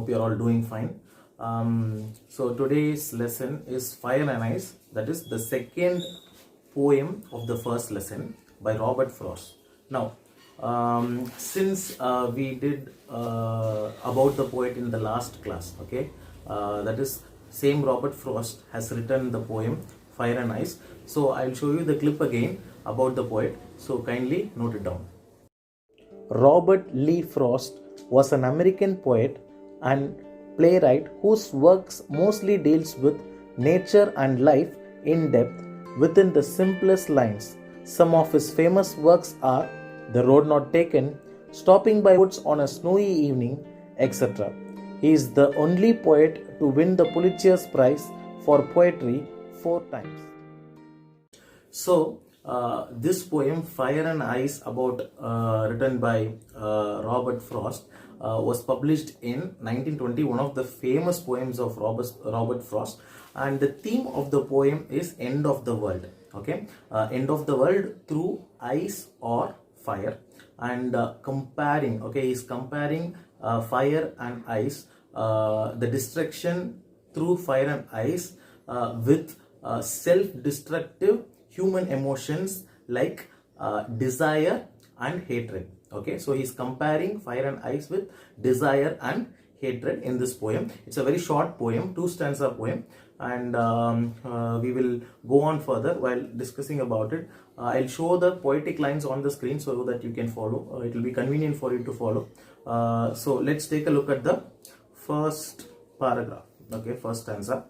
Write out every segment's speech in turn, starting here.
hope you're all doing fine. So today's lesson is Fire and Ice. That is the second poem of the first lesson by Robert Frost. Now, since we did about the poet in the last class, okay, that is same Robert Frost has written the poem Fire and Ice. So I'll show you the clip again about the poet. So kindly note it down. Robert Lee Frost was an American poet and playwright whose works mostly deals with nature and life in depth within the simplest lines. Some of his famous works are The Road Not Taken, Stopping by Woods on a Snowy Evening, etc. He is the only poet to win the Pulitzer Prize for Poetry 4 times. So, this poem Fire and Ice written by Robert Frost was published in 1920, one of the famous poems of Robert Frost, and the theme of the poem is end of the world. Okay, end of the world through ice or fire, and comparing, okay, he's comparing fire and ice, the destruction through fire and ice with self-destructive human emotions like desire and hatred. Okay, so he's comparing fire and ice with desire and hatred in this poem. It's a very short poem, 2-stanza poem, and we will go on further while discussing about it. I'll show the poetic lines on the screen so that you can follow. It will be convenient for you to follow. So let's take a look at the first paragraph. Okay, first stanza.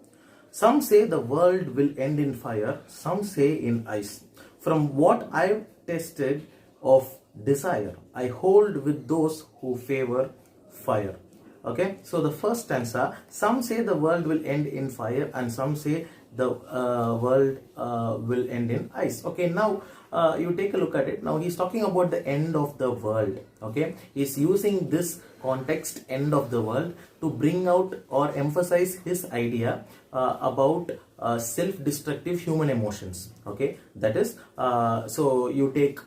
Some say the world will end in fire, some say in ice. From what I've tasted of desire, I hold with those who favor fire. Okay, so the first stanza, some say the world will end in fire and some say the world will end in ice. Okay, now you take a look at it. Now he's talking about the end of the world. Okay, he's using this context, end of the world, to bring out or emphasize his idea about self-destructive human emotions. Okay, that is, so you take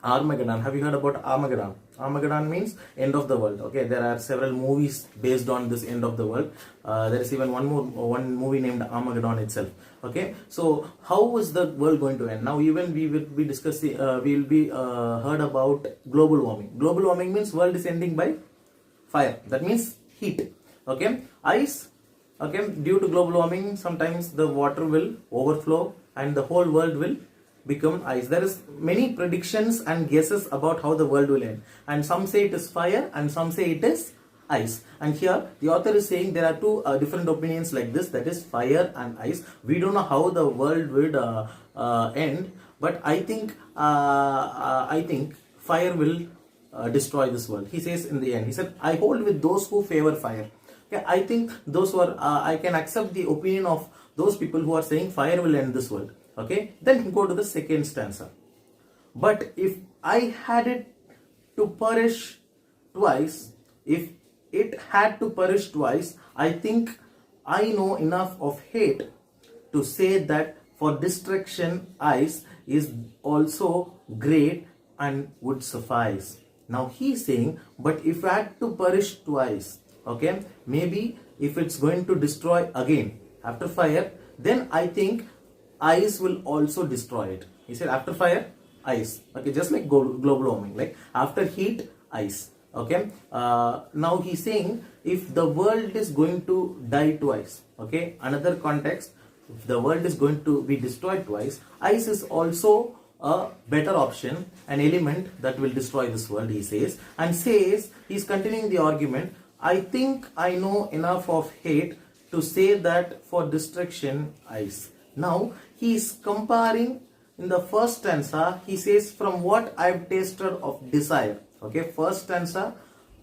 Armageddon. Have you heard about Armageddon? Armageddon means end of the world. Okay, there are several movies based on this end of the world. There is even one movie named Armageddon itself. Okay, so how is the world going to end? Now even we will be discussing, we will be heard about global warming. Global warming means world is ending by fire. That means heat. Okay, ice. Okay, due to global warming, sometimes the water will overflow and the whole world will become ice. There is many predictions and guesses about how the world will end, and some say it is fire and some say it is ice. And here the author is saying there are two different opinions like this, that is fire and ice. We don't know how the world would end, but I think fire will destroy this world. He says in the end, he said, I hold with those who favor fire. Okay, I think those who are I can accept the opinion of those people who are saying fire will end this world. Okay, then go to the second stanza. But if I had it to perish twice, if it had to perish twice, I think I know enough of hate to say that for destruction ice is also great and would suffice. Now he's saying, but if I had to perish twice, okay, maybe if it's going to destroy again after fire, then I think ice will also destroy it. He said after fire, ice. Okay, just like global warming, like after heat, ice. Okay, now he's saying if the world is going to die twice, okay, another context, if the world is going to be destroyed twice, ice is also a better option, an element that will destroy this world, he says. And says, he's continuing the argument, I think I know enough of hate to say that for destruction, ice. Now, he is comparing in the first stanza, he says, from what I've tasted of desire. Okay, first stanza,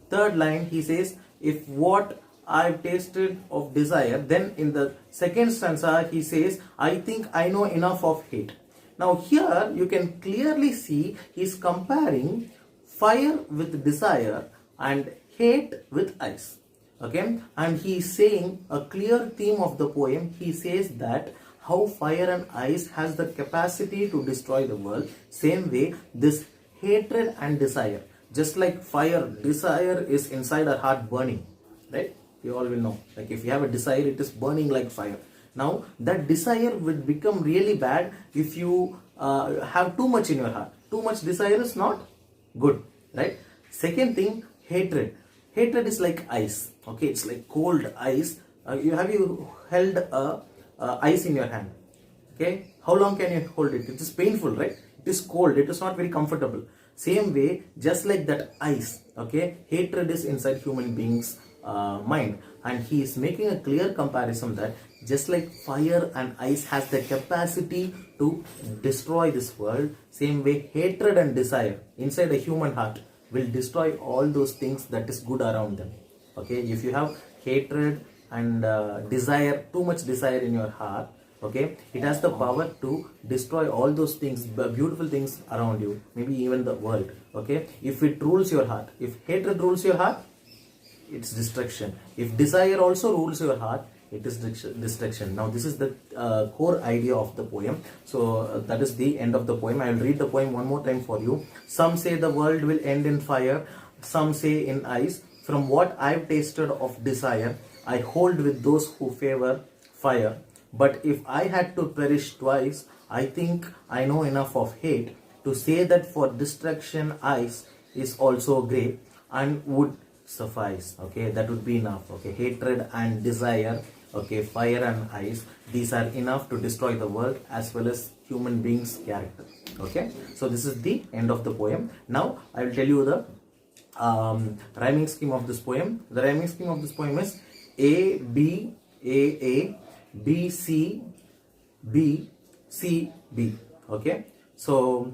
third line, he says, if what I've tasted of desire. Then in the second stanza, he says, I think I know enough of hate. Now here you can clearly see he's comparing fire with desire and hate with ice. Okay, and he is saying a clear theme of the poem. He says that how fire and ice has the capacity to destroy the world, same way this hatred and desire, just like fire, desire is inside our heart burning, right? You all will know, like if you have a desire, it is burning like fire. Now that desire will become really bad if you have too much in your heart. Too much desire is not good, right? Second thing, hatred. Hatred is like ice, okay? It's like cold ice. You held ice in your hand, okay? How long can you hold it? It is painful, right? It is cold, it is not very comfortable. Same way, just like that ice, okay, hatred is inside human beings mind. And he is making a clear comparison that just like fire and ice has the capacity to destroy this world, same way hatred and desire inside a human heart will destroy all those things that is good around them. Okay, if you have hatred and desire, too much desire in your heart, okay, it has the power to destroy all those things, beautiful things around you, maybe even the world. Okay, if it rules your heart, if hatred rules your heart, it's destruction. If desire also rules your heart, it is destruction. Now this is the core idea of the poem. So that is the end of the poem. I will read the poem one more time for you. Some say the world will end in fire, some say in ice. From what I've tasted of desire, I hold with those who favor fire. But if I had to perish twice, I think I know enough of hate to say that for destruction ice is also grey and would suffice. Okay, that would be enough. Okay, hatred and desire, okay, fire and ice, these are enough to destroy the world as well as human beings' character. Okay, so this is the end of the poem. Now I will tell you the rhyming scheme of this poem. The rhyming scheme of this poem is A B A B C B C B. Okay, so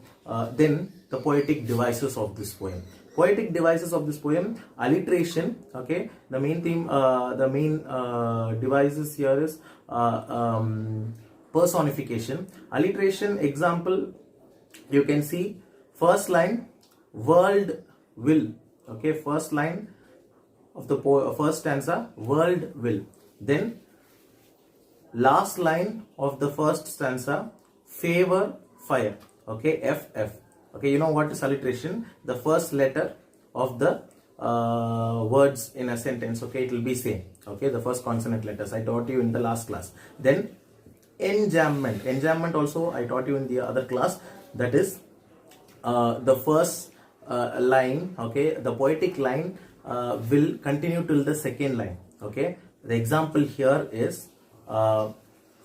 then the poetic devices of this poem. Poetic devices of this poem: alliteration. Okay, the main theme, the main devices here is personification. Alliteration example, you can see first line, world will. Okay, first line of the first stanza, world will. Then last line of the first stanza, favor fire. Okay, FF. Okay, you know what is alliteration? The first letter of the words in a sentence. Okay, it will be same. Okay, the first consonant letters I taught you in the last class. Then enjambment. Enjambment also I taught you in the other class. That is the first line. Okay, the poetic line will continue till the second line. Okay, the example here is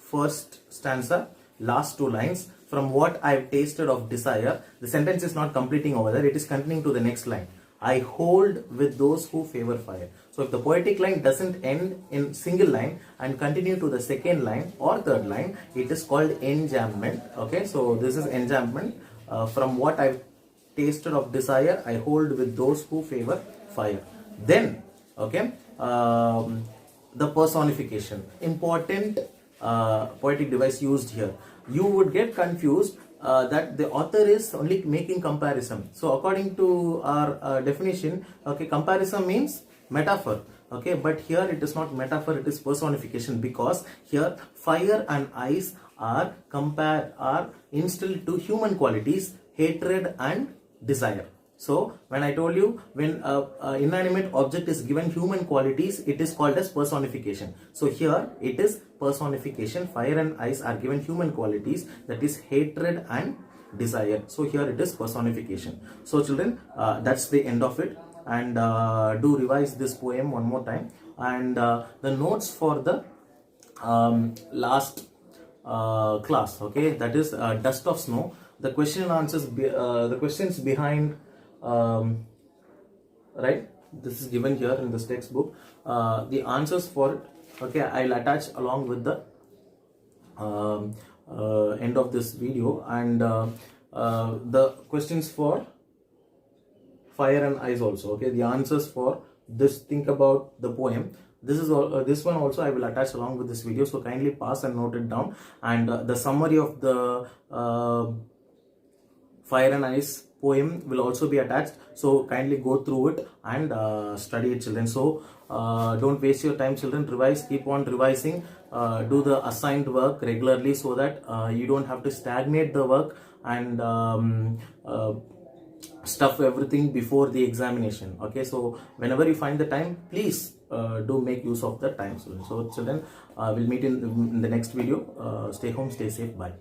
first stanza, last two lines. From what I've tasted of desire, the sentence is not completing over there, it is continuing to the next line. I hold with those who favor fire. So if the poetic line doesn't end in single line and continue to the second line or third line, it is called enjambment. Okay, so this is enjambment. From what I've tasted of desire, I hold with those who favor fire. Then, okay, the personification, important poetic device used here. You would get confused that the author is only making comparison. So according to our definition, okay, comparison means metaphor. Okay, but here it is not metaphor, it is personification, because here fire and ice are instilled to human qualities, hatred and desire. So when I told you, when an inanimate object is given human qualities, it is called as personification. So here it is personification. Fire and ice are given human qualities, that is hatred and desire. So here it is personification. So children, that's the end of it. And do revise this poem one more time. And the notes for the last class, okay, that is dust of snow. The question and answers, the questions behind, right, this is given here in this textbook. The answers for it, okay, I'll attach along with the end of this video. And the questions for fire and ice also, okay, the answers for this, think about the poem. This is all, this one also I will attach along with this video, so kindly pass and note it down. And the summary of the fire and ice poem will also be attached, so kindly go through it and study it, children. So don't waste your time, children. Revise, keep on revising, do the assigned work regularly, so that you don't have to stagnate the work and stuff everything before the examination. Okay, so whenever you find the time, please do make use of the time, students. So children, we'll meet in the next video. Stay home, stay safe, bye.